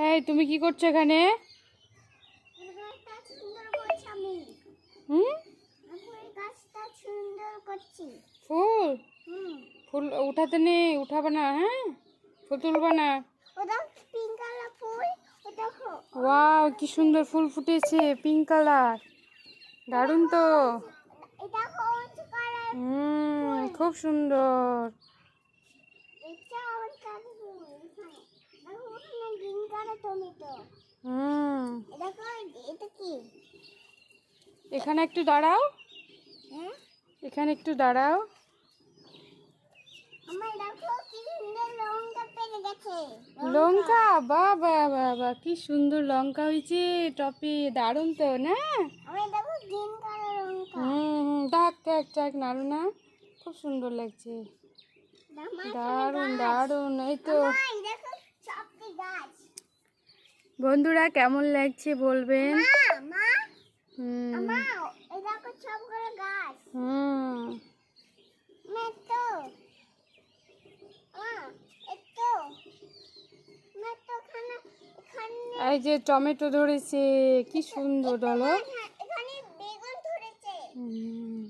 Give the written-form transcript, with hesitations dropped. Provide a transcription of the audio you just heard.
এই তুমি কি করছো এখানে? হুম, ফুল ফুল উঠাতে নেই, উঠাবে না, হ্যাঁ? ফুল তুলবে না। ওয়াও, কি সুন্দর ফুল ফুটেছে, পিঙ্ক কালার, দারুণ তো। খুব সুন্দর। হুম, এখানে একটু দাঁড়াও, এখানে একটু দাঁড়াও। লঙ্কা, বাহ বাহ বাহ বাহ, কি সুন্দর লঙ্কা হয়েছে টপে, দারুণ তো না? ডাক ডাক ডাক, নাড়ু না, খুব সুন্দর লাগছে, দারুণ দারুণ। এই তো বন্ধুরা, কেমন লাগছে বলবেন। হুম হুম এই যে টমেটো ধরেছে, কি সুন্দর, বলো। হুম